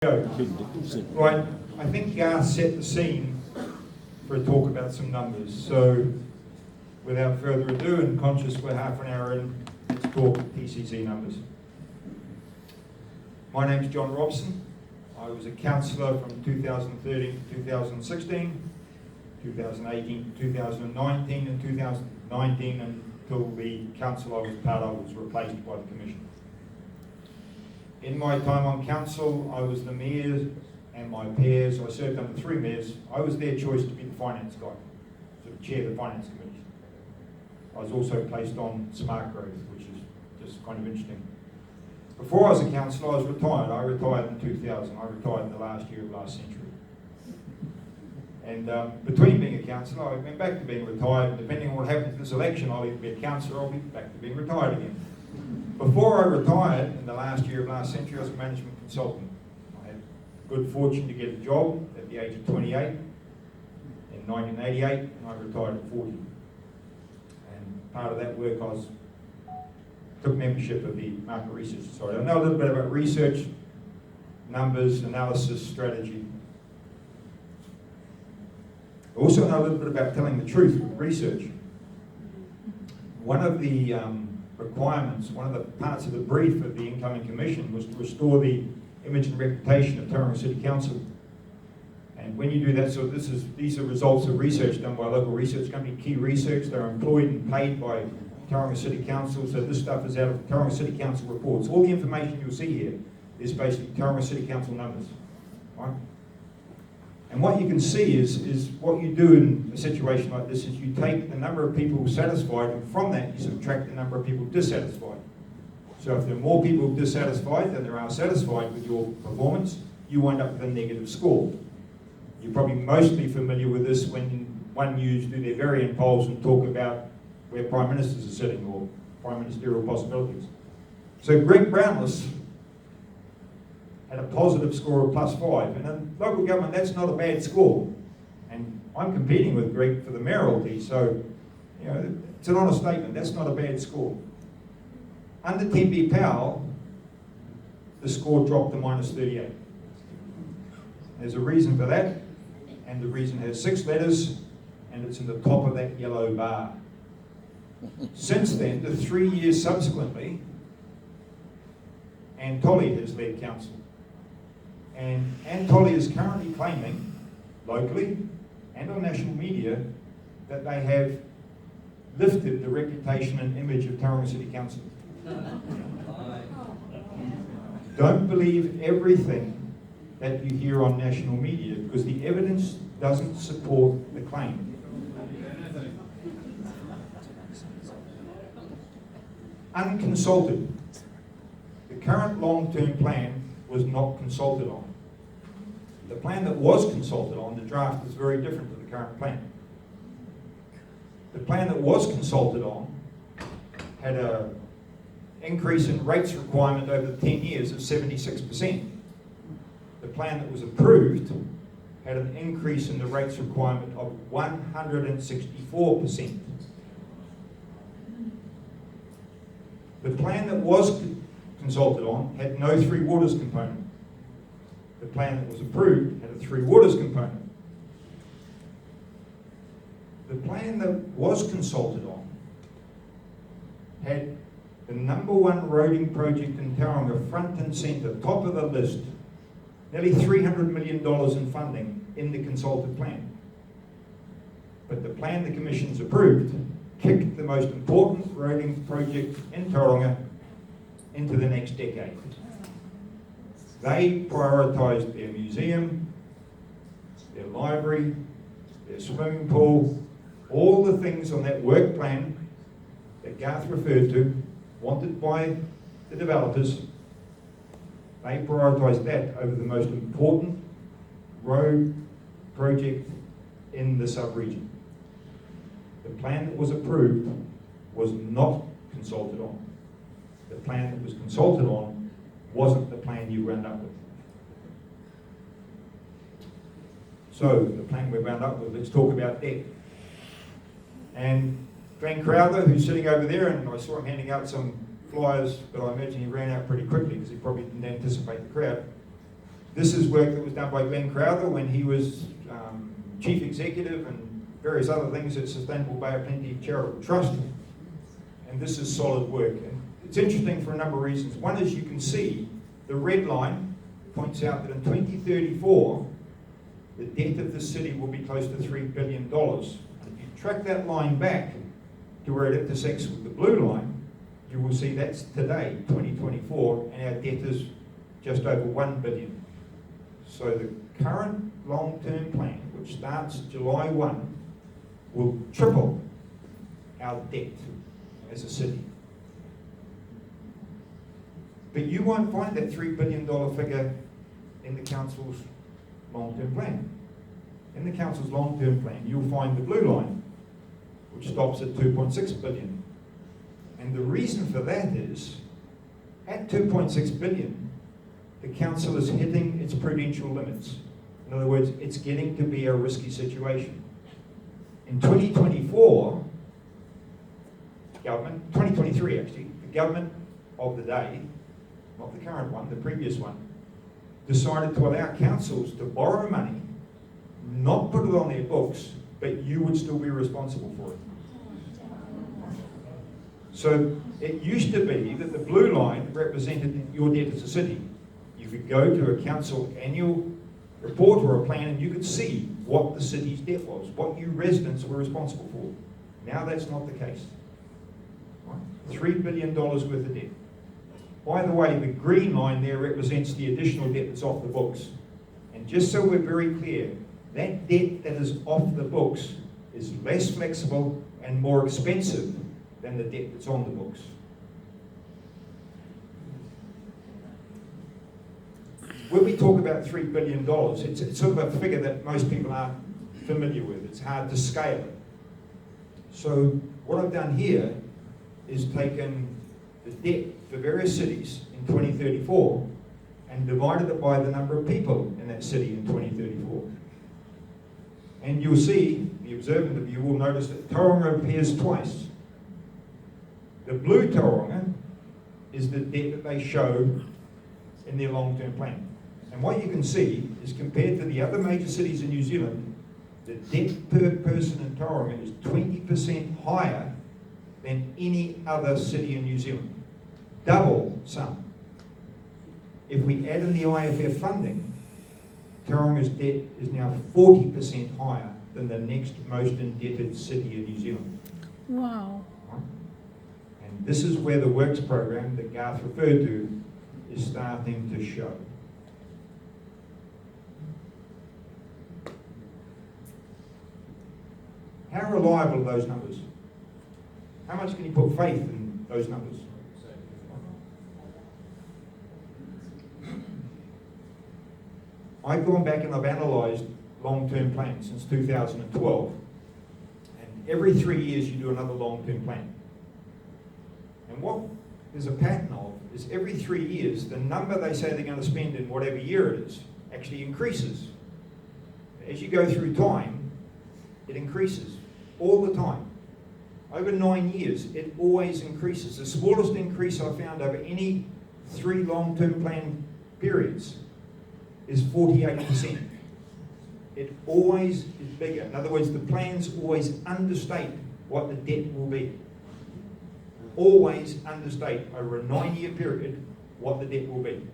Right, I think Garth set the scene for a talk about some numbers. So, without further ado, and conscious we're half an hour in, let's talk PCC numbers. My name's John Robson. I was a councillor from 2013 to 2016, 2018 to 2019, and 2019 until the council I was part of was replaced by the Commission. In my time on council, I was the mayor and my peers. I served under 3 mayors. I was their choice to be the finance guy, to chair the finance committee. I was also placed on smart growth, which is just kind of interesting. Before I was a councillor, I was retired. I retired in 2000. I retired in the last year of last century. And between being a councillor, I went back to being retired. Depending on what happens in this election, I'll either be a councillor or I'll be back to being retired again. Before I retired, in the last year of last century, I was a management consultant. I had good fortune to get a job at the age of 28 in 1988, and I retired at 40. And part of that work, took membership of the Market Research Society. I know a little bit about research, numbers, analysis, strategy. I also know a little bit about telling the truth with research. One of the requirements, one of the parts of the brief of the incoming commission was to restore the image and reputation of Tauranga City Council. And when you do that, so these are results of research done by a local research company, Key Research. They're employed and paid by Tauranga City Council, so this stuff is out of Tauranga City Council reports. All the information you'll see here is basically Tauranga City Council numbers, right? And what you can see is what you do in a situation like this is you take the number of people satisfied, and from that you subtract the number of people dissatisfied. So if there are more people dissatisfied than there are satisfied with your performance, you wind up with a negative score. You're probably mostly familiar with this when One News do their variant polls and talk about where prime ministers are sitting or prime ministerial possibilities. So Greg Brownless had a positive score of +5, and in local government that's not a bad score. And I'm competing with Greg for the mayoralty, so it's an honest statement, that's not a bad score. Under Tempe Powell, the score dropped to -38. There's a reason for that, and the reason has 6 letters, and it's in the top of that yellow bar. Since then, the 3 years subsequently, Antolli has led council. And Antolli is currently claiming, locally and on national media, that they have lifted the reputation and image of Tauranga City Council. Don't believe everything that you hear on national media, because the evidence doesn't support the claim. Unconsulted. The current long-term plan was not consulted on. The plan that was consulted on, the draft, is very different to the current plan. The plan that was consulted on had an increase in rates requirement over 10 years of 76%. The plan that was approved had an increase in the rates requirement of 164%. The plan that was consulted on had no 3 waters component. The plan that was approved had a 3 waters component. The plan that was consulted on had the #1 roading project in Tauranga front and centre, top of the list, nearly $300 million in funding in the consulted plan. But the plan the Commission's approved kicked the most important roading project in Tauranga into the next decade. They prioritised their museum, their library, their swimming pool, all the things on that work plan that Garth referred to, wanted by the developers. They prioritised that over the most important road project in the sub-region. The plan that was approved was not consulted on. The plan that was consulted on wasn't the plan you wound up with. So, the plan we wound up with, let's talk about debt. And Glenn Crowther, who's sitting over there, and I saw him handing out some flyers, but I imagine he ran out pretty quickly because he probably didn't anticipate the crowd. This is work that was done by Glenn Crowther when he was Chief Executive and various other things at Sustainable Bay of Plenty Charitable Trust. And this is solid work. And it's interesting for a number of reasons. One is you can see the red line points out that in 2034, the debt of the city will be close to $3 billion. And if you track that line back to where it intersects with the blue line, you will see that's today, 2024, and our debt is just over $1 billion. So the current long-term plan, which starts July 1, will triple our debt as a city. But you won't find that $3 billion figure in the council's long-term plan. In the council's long-term plan, you'll find the blue line, which stops at $2.6 billion. And the reason for that is, at $2.6 billion, the council is hitting its prudential limits. In other words, it's getting to be a risky situation. In 2024, 2023 actually, the government of the day, not the current one, the previous one, decided to allow councils to borrow money, not put it on their books, but you would still be responsible for it. So it used to be that the blue line represented your debt as a city. You could go to a council annual report or a plan and you could see what the city's debt was, what you residents were responsible for. Now that's not the case. $3 billion worth of debt. By the way, the green line there represents the additional debt that's off the books. And just so we're very clear, that debt that is off the books is less flexible and more expensive than the debt that's on the books. When we talk about $3 billion, it's sort of a figure that most people aren't familiar with. It's hard to scale it. So what I've done here is taken the debt for various cities in 2034 and divided it by the number of people in that city in 2034. And you'll see, the observant of you will notice that Tauranga appears twice. The blue Tauranga is the debt that they show in their long-term plan. And what you can see is compared to the other major cities in New Zealand, the debt per person in Tauranga is 20% higher than any other city in New Zealand. Double sum. If we add in the IFF funding, Tauranga's debt is now 40% higher than the next most indebted city in New Zealand. Wow. And this is where the works program that Garth referred to is starting to show. How reliable are those numbers? How much can you put faith in those numbers? I've gone back and I've analysed long-term plans since 2012. And every 3 years you do another long-term plan. And what there's a pattern of is every 3 years, the number they say they're going to spend in whatever year it is actually increases. As you go through time, it increases all the time. Over 9 years, it always increases. The smallest increase I've found over any 3 long-term plan periods is 48%. It always is bigger. In other words, the plans always understate what the debt will be. Always understate over a 9-year period what the debt will be.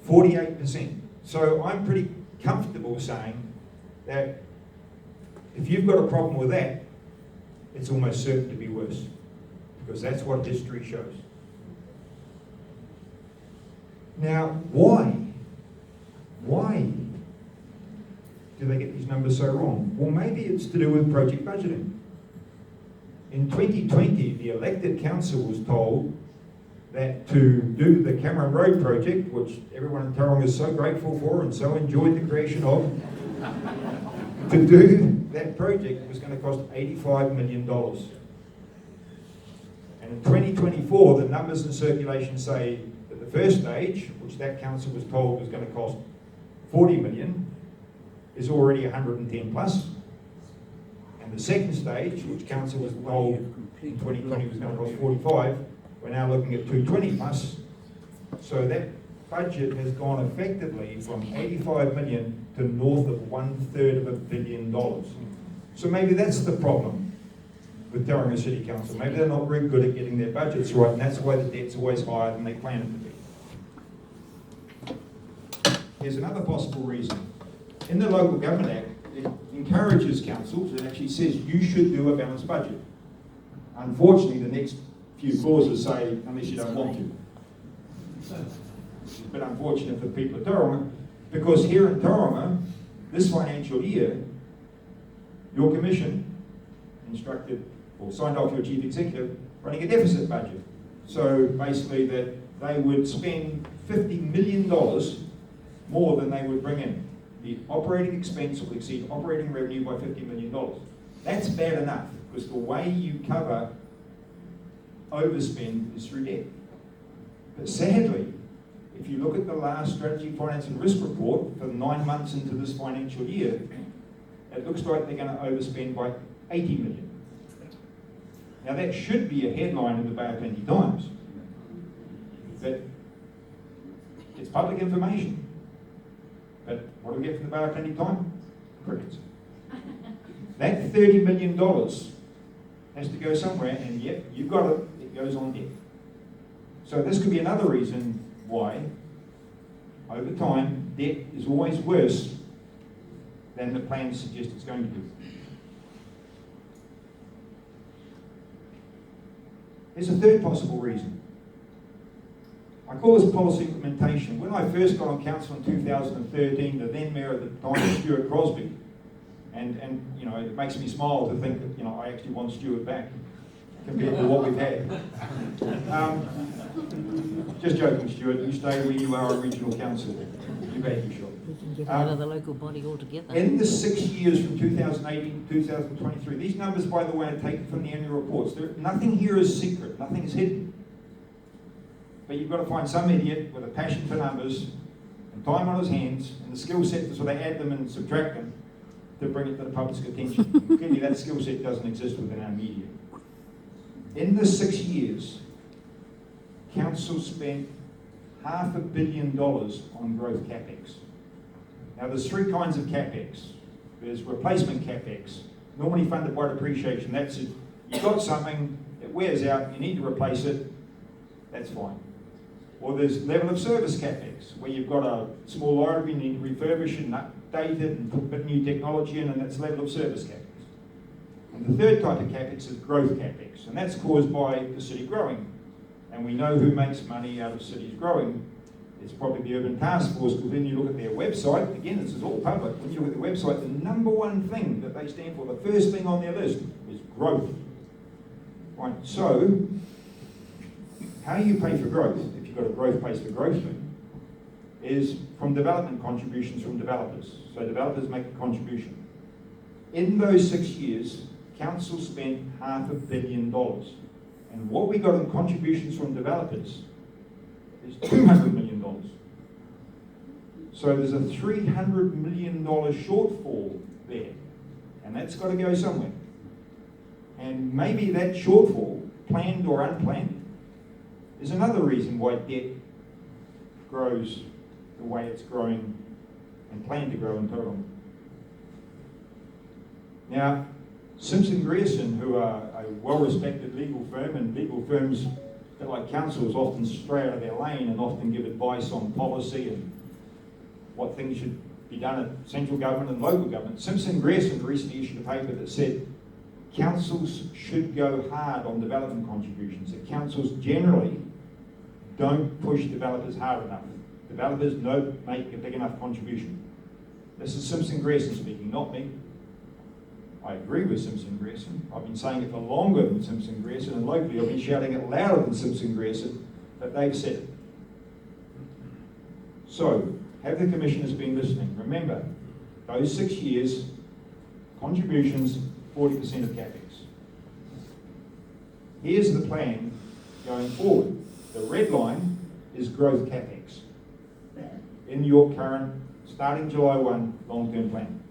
48%. So I'm pretty comfortable saying that if you've got a problem with that, it's almost certain to be worse, because that's what history shows. Now, why? Why do they get these numbers so wrong? Well, maybe it's to do with project budgeting. In 2020, the elected council was told that to do the Cameron Road project, which everyone in Tauranga is so grateful for and so enjoyed the creation of, to do that project was going to cost $85 million. And in 2024, the numbers in circulation say that the first stage, which that council was told was going to cost $40 million, is already 110 plus. And the second stage, which council was told in 2020 was going to cost 45, we're now looking at 220 plus. So that budget has gone effectively from 85 million to north of $1/3 billion. So maybe that's the problem with Tauranga City Council. Maybe they're not very good at getting their budgets right, and that's why the debt's always higher than they plan it to be. Here's another possible reason. In the Local Government Act, it encourages councils, it actually says you should do a balanced budget. Unfortunately, the next few clauses say, unless you don't want to. It's a bit unfortunate for people at Tauranga, because here in Tauranga, this financial year, your commission instructed or signed off your chief executive running a deficit budget. So basically that they would spend $50 million more than they would bring in. The operating expense will exceed operating revenue by $50 million. That's bad enough, because the way you cover overspend is through debt. But sadly, if you look at the last Strategy, Finance and Risk report for the 9 months into this financial year, it looks like they're going to overspend by 80 million. Now that should be a headline in the Bay of Plenty Times, but it's public information. But what do we get from the Bay of Plenty Times? Crickets. That $30 million has to go somewhere, and yet you've got it goes on debt. So this could be another reason why, over time, debt is always worse than the plan suggests it's going to be. There's a third possible reason. I call this policy implementation. When I first got on council in 2013, the then mayor at the time, Stuart Crosby, and you know, it makes me smile to think that, you know, I actually want Stuart back compared to what we've had. Just joking, Stuart. You stay where you are a regional council. You bet you shall. We can get out of the local body altogether. In the 6 years from 2018 to 2023, these numbers, by the way, are taken from the annual reports. Nothing here is secret. Nothing is hidden. But you've got to find some idiot with a passion for numbers and time on his hands and the skill set, so they add them and subtract them to bring it to the public's attention. Clearly, that skill set doesn't exist within our media. In the 6 years, council spent $500 million on growth capex. Now, there's three kinds of capex. There's replacement capex, normally funded by depreciation. That's it. You've got something, it wears out, you need to replace it, that's fine. Or there's level of service capex, where you've got a small library, you need to refurbish it and update it and put a bit of new technology in, and that's level of service capex. And the third type of capex is growth capex, and that's caused by the city growing. And we know who makes money out of cities growing. It's probably the Urban Task Force, because when you look at their website, again, this is all public, when you look at their website, the number one thing that they stand for, the first thing on their list, is growth. Right, so, how you pay for growth, if you've got a growth pays for growth thing, is from development contributions from developers. So developers make a contribution. In those 6 years, council spent $500 million. And what we got in contributions from developers is $200 million. So there's a $300 million shortfall there. And that's got to go somewhere. And maybe that shortfall, planned or unplanned, is another reason why debt grows the way it's growing and planned to grow in Tauranga. Now, Simpson Grierson, who are a well-respected legal firm, and legal firms, like councils, often stray out of their lane and often give advice on policy and what things should be done at central government and local government. Simpson Grierson recently issued a paper that said councils should go hard on development contributions, that councils generally don't push developers hard enough. Developers don't make a big enough contribution. This is Simpson Grierson speaking, not me. I agree with Simpson Grierson. I've been saying it for longer than Simpson Grierson, and locally I've been shouting it louder than Simpson Grierson, but they've said it. So, have the commissioners been listening? Remember, those 6 years, contributions, 40% of capex. Here's the plan going forward. The red line is growth capex in your current, starting July 1, long-term plan.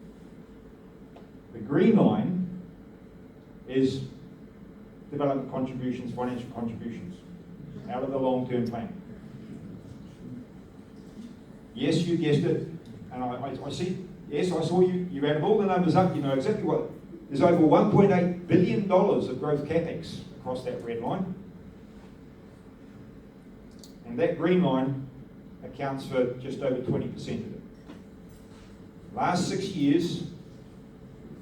The green line is development contributions, financial contributions, out of the long-term plan. Yes, you guessed it. And I see, yes, I saw you added all the numbers up, you know exactly what. There's over $1.8 billion of growth capex across that red line. And that green line accounts for just over 20% of it. Last 6 years,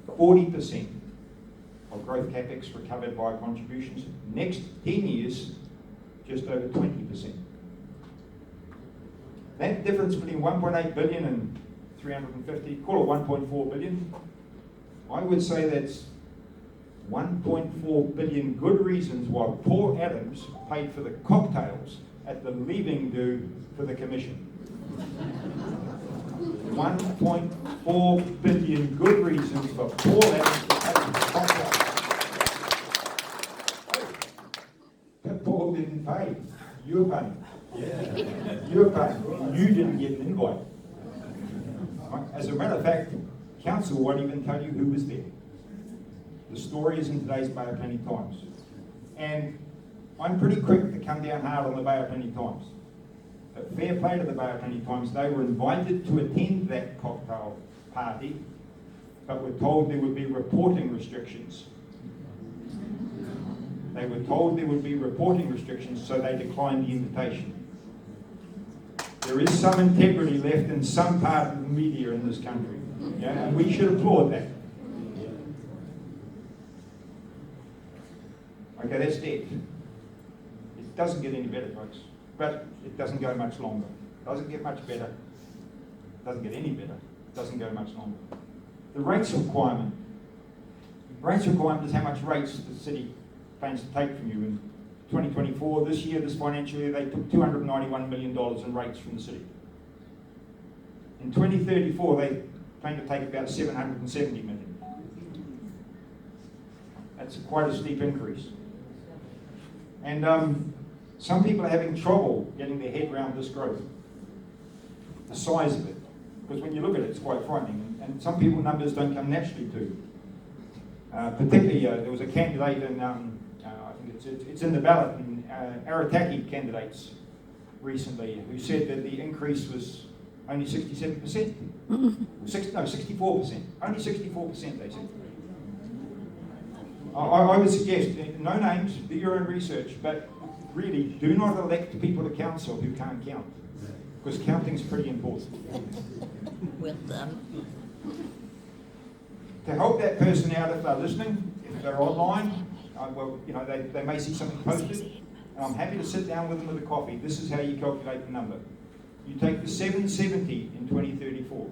40% of growth capex recovered via contributions. Next 10 years, just over 20%. That difference between 1.8 billion and 350, call it 1.4 billion, I would say that's 1.4 billion good reasons why poor Adams paid for the cocktails at the leaving do for the commission. 1.4 billion good reasons for poor Adams to pay for the cocktails. But Paul didn't pay. You were paying. Yeah. You were paying. You didn't get an invite. As a matter of fact, council won't even tell you who was there. The story is in today's Bay of Plenty Times. And I'm pretty quick to come down hard on the Bay of Plenty Times. But fair play to the Bay of Plenty Times, they were invited to attend that cocktail party, but were told there would be reporting restrictions. They were told there would be reporting restrictions, so they declined the invitation. There is some integrity left in some part of the media in this country, yeah? And we should applaud that. Okay, that's dead. It doesn't get any better, folks, but it doesn't go much longer. It doesn't get much better. It doesn't get any better. It doesn't go much longer. The rates requirement. Rates requirement is how much rates the city plans to take from you. In 2024, this year, this financial year, they took $291 million in rates from the city. In 2034, they plan to take about $770 million. That's quite a steep increase. And some people are having trouble getting their head around this growth, the size of it. Because when you look at it, it's quite frightening. And some people, numbers don't come naturally to. Particularly, there was a candidate in, I think it's in the ballot, in Arataki candidates recently, who said that the increase was only 67%. 64%. Only 64%, they said. I would suggest, no names, do your own research, but really do not elect people to council who can't count, because counting's pretty important. Well done. To help that person out if they're listening, if they're online, well, you know, they may see something posted, and I'm happy to sit down with them with a coffee. This is how you calculate the number. You take the 770 in 2034,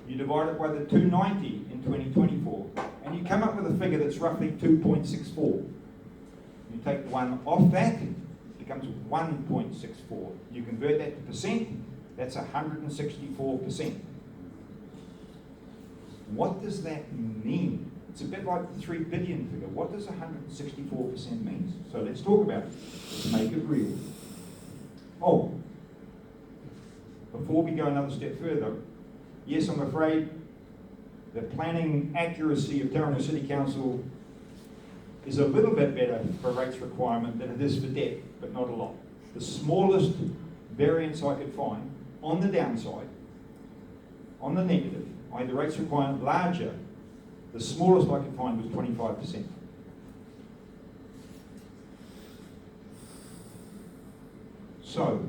you divide it by the 290 in 2024, and you come up with a figure that's roughly 2.64. You take the one off that, it becomes 1.64. You convert that to percent, that's 164%. What does that mean? It's a bit like the 3 billion figure. What does 164% mean? So let's talk about it. Let's make it real. Oh, before we go another step further, yes, I'm afraid the planning accuracy of Tauranga City Council is a little bit better for rates requirement than it is for debt, but not a lot. The smallest variance I could find on the downside, on the negative, i.e. the rates requirement larger, the smallest I could find was 25%. So,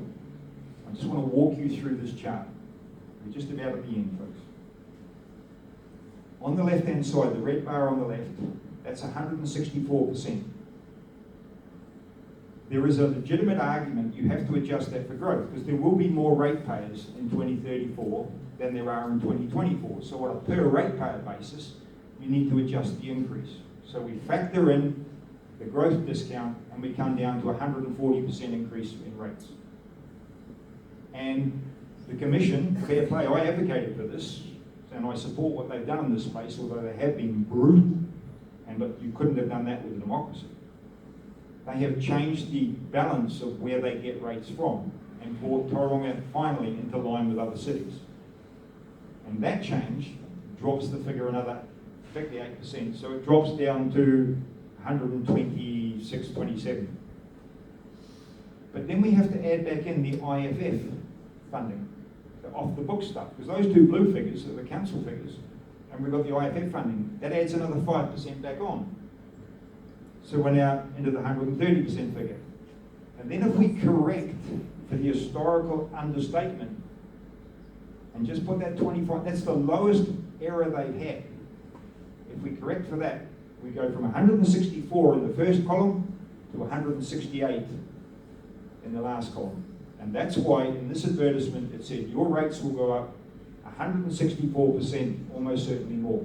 I just want to walk you through this chart. We're just about at the end, folks. On the left-hand side, the red bar on the left, that's 164%. There is a legitimate argument you have to adjust that for growth, because there will be more ratepayers in 2034 than there are in 2024. So on a per ratepayer basis, you need to adjust the increase. So we factor in the growth discount and we come down to 140% increase in rates. And the Commission, fair play, I advocated for this, and I support what they've done in this space, although they have been brutal, but you couldn't have done that with a democracy. They have changed the balance of where they get rates from and brought Tauranga finally into line with other cities. And that change drops the figure another 58%, so it drops down to 126, 27. But then we have to add back in the IFF funding. The off the book stuff, because those two blue figures are the council figures, and we've got the IFF funding. That adds another 5% back on. So we're now into the 130% figure. And then if we correct for the historical understatement, and just put that 25, that's the lowest error they've had. If we correct for that, we go from 164 in the first column to 168 in the last column. And that's why in this advertisement it said your rates will go up 164%, almost certainly more.